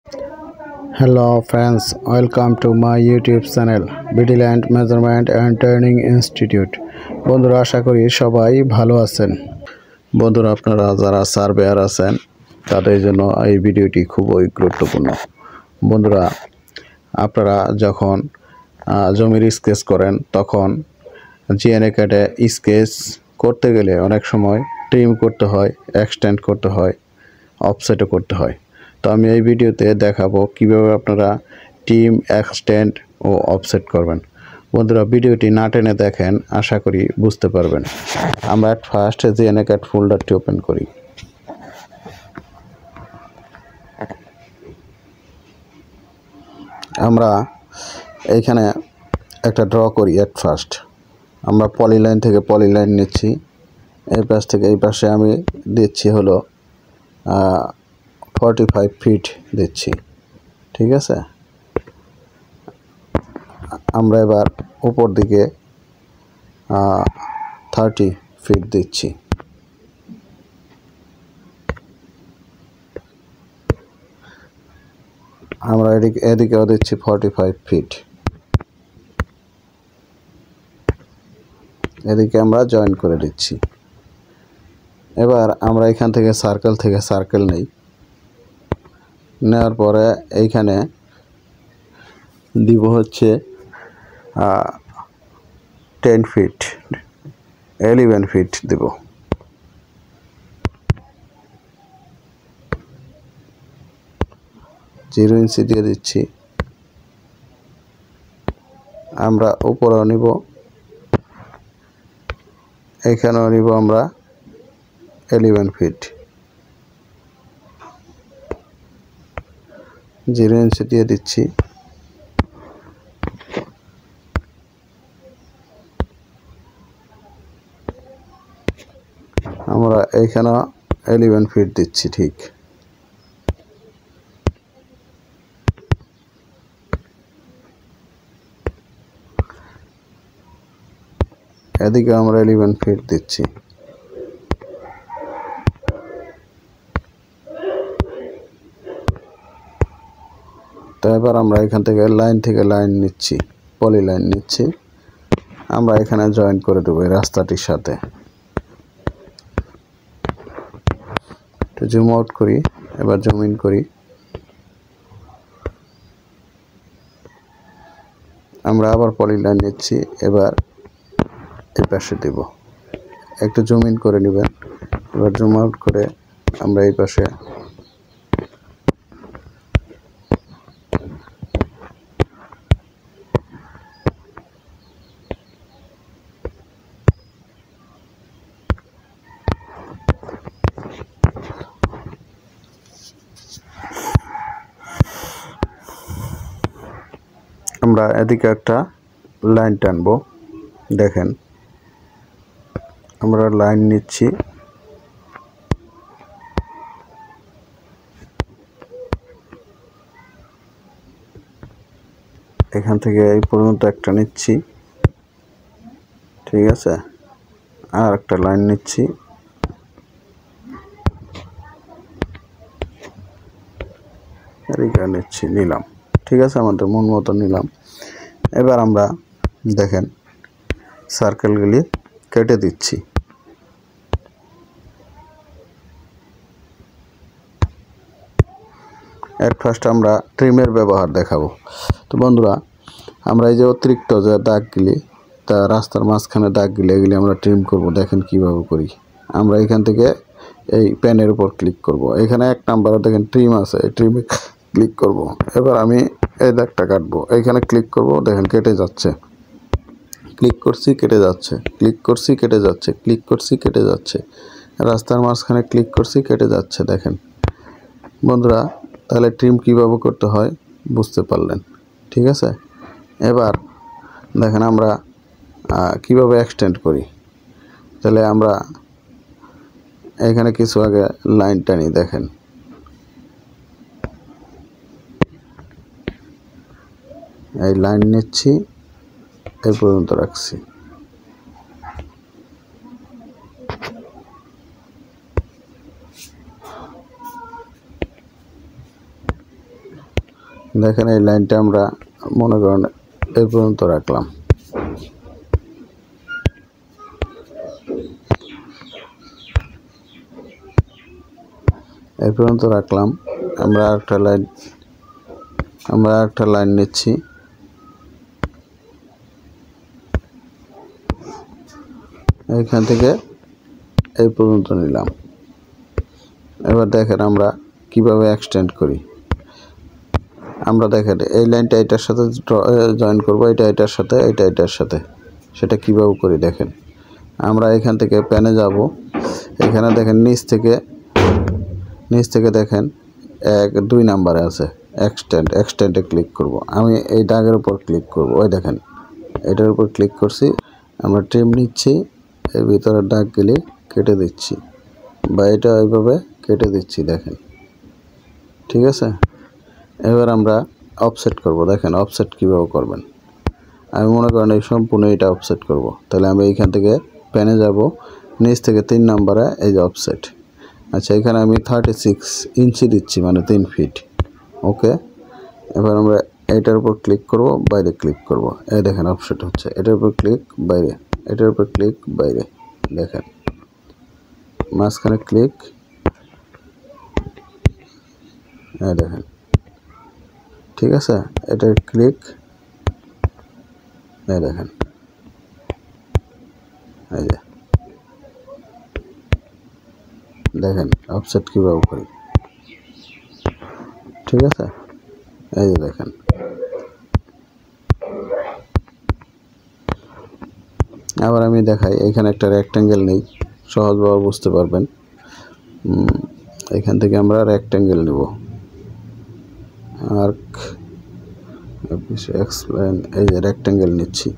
Hello friends, welcome to my YouTube channel Vigilant Measurement and Training Institute। বন্ধুরা আশা করি সবাই ভালো আছেন। বন্ধুরা আপনারা যারা সার্ভেয়ার আছেন তাদের জন্য এই ভিডিওটি খুবই গুরুত্বপূর্ণ। বন্ধুরা আপনারা যখন জমির স্কেচ করেন তখন জিএনএ কার্ডে স্কেচ করতে গেলে অনেক সময় ট্রিম করতে হয়, এক্সটেন্ড করতে হয়, অফসেটও করতে হয়। তো আমি এই ভিডিওতে দেখাবো কিভাবে আপনারা ট্রিম, এক্সটেন্ড ও অফসেট করবেন। বন্ধুরা ভিডিওটি না টেনে দেখেন, আশা করি বুঝতে পারবেন। আমরা ফার্স্ট জিএনএ কার্ড ফোল্ডারটি ওপেন করি। আমরা এইখানে একটা ড্র করি। ফার্স্ট আমরা পলিলাইন থেকে পলিলাইন নিচ্ছি, এই পাশ থেকে এই পাশে আমি দিচ্ছি হলো 45 ফিট দিচ্ছি, ঠিক আছে। আমরা এবার উপর দিকে 30 ফিট দিচ্ছি। আমরা এদিকেও দিচ্ছি 45 ফিট। এদিকে আমরা জয়েন করে দিচ্ছি। এবার আমরা এখান থেকে সার্কেল নেই, নেওয়ার পরে এইখানে দিব হচ্ছে 10 ফিট, 11 ফিট দেব। জিরো ইঞ্চি দিয়ে দিচ্ছি। আমরা উপরেও নিব, এখানেও নিব আমরা 11 ফিট, জিরো ইঞ্চি দিয়ে দিচ্ছি। আমরা এইখানে 11 ফিট দিচ্ছি, ঠিক। এদিকে আমরা 11 ফিট দিচ্ছি। তো এবার আমরা এখান থেকে লাইন নিচ্ছি, পলি লাইন নিচ্ছি। আমরা এখানে জয়েন করে দেবো এই রাস্তাটির সাথে। একটু জুম আউট করি, এবার জুম ইন করি। আমরা আবার পলি লাইন নিচ্ছি, এবার এই পাশে দেব। একটু জুম ইন করে নেবেন, এবার জুম আউট করে আমরা এই পাশে আমরা এদিকে একটা লাইন টানবো। দেখেন আমরা লাইন নিচ্ছি, এখান থেকে এই পর্যন্ত একটা নিচ্ছি, ঠিক আছে। আর একটা লাইন নিচ্ছি, এদিকে নিলাম, ঠিক আছে। আমাদের মন মতো নিলাম। এবার আমরা দেখেন সার্কেলগুলি কেটে দিচ্ছি। ফার্স্ট আমরা ট্রিমের ব্যবহার দেখাবো। তো বন্ধুরা আমরা এই যে অতিরিক্ত যে দাগগুলি, তা রাস্তার মাঝখানে দাগগুলি, এগুলি আমরা ট্রিম করব। দেখেন কিভাবে করি। আমরা এখান থেকে এই পেনের উপর ক্লিক করব। এখানে 1 নাম্বারে দেখেন ট্রিম আছে, এই ট্রিমে ক্লিক করব। এবার আমি এই দাগটা কাটবো, এইখানে ক্লিক করব। দেখেন কেটে যাচ্ছে, ক্লিক করছি কেটে যাচ্ছে, ক্লিক করছি কেটে যাচ্ছে, ক্লিক করছি কেটে যাচ্ছে। রাস্তার মাঝখানে ক্লিক করছি কেটে যাচ্ছে। দেখেন বন্ধুরা, তাহলে ট্রিম কীভাবে করতে হয় বুঝতে পারলেন, ঠিক আছে। এবার দেখেন আমরা কিভাবে এক্সটেন্ড করি। তাহলে আমরা এখানে কিছু আগে লাইন টানি। দেখেন এই লাইন নিচ্ছি, এই পর্যন্ত রাখছি। দেখেন এই লাইনটা আমরা মনে করেন এই পর্যন্ত রাখলাম। এই পর্যন্ত রাখলাম। আমরা একটা লাইন নিচ্ছি। এইখান থেকে এই পর্যন্ত নিলাম। এবার দেখেন আমরা কিভাবে এক্সটেন্ড করি। আমরা দেখেন এই লাইনটা এটার সাথে জয়েন করব, এটা এটার সাথে, এটা এটার সাথে। সেটা কিভাবে করি দেখেন। আমরা এখান থেকে প্যানে যাব। এখানে দেখেন নিচ থেকে দেখেন 2 নাম্বারে আছে এক্সটেন্ডে ক্লিক করব। আমি এই দাগের উপর ক্লিক করব। ওই দেখেন এটার উপর ক্লিক করছি। আমরা ট্রিম নিচ্ছি, এর ভিতরে দাগগুলি কেটে দিচ্ছি, বা এটা ওইভাবে কেটে দিচ্ছি। দেখেন ঠিক আছে। এবার আমরা অফসেট করব। দেখেন অফসেট কীভাবে করবেন। আমি মনে করেন এই সম্পূর্ণ এটা অফসেট করব। তাহলে আমি এইখান থেকে প্যানে যাব, নিচ থেকে 3 নাম্বারে এই যে অফসেট। আচ্ছা, এখানে আমি 36 ইঞ্চি দিচ্ছি, মানে 3 ফিট। ওকে, এবার আমরা এটার উপর ক্লিক করব, বাইরে ক্লিক করব। এই দেখেন অফসেট হচ্ছে। এটার উপর ক্লিক, বাইরে, এটার উপর ক্লিক, বাইরে। দেখেন মাঝখানে ক্লিক, এই দেখেন ঠিক আছে। এটার ক্লিক, এই দেখেন, এই যে দেখেন অফসেট কীভাবে করি। ঠিক আছে, এই যে দেখেন। আবার আমি দেখাই। এখানে একটা রেক্ট্যাঙ্গেল নেই, সহজভাবে বুঝতে পারবেন। এখান থেকে আমরা রেক্ট্যাঙ্গেল নেব। আর্ক এক্সপ্লেন, এই যে রেক্ট্যাঙ্গেল নিচ্ছি।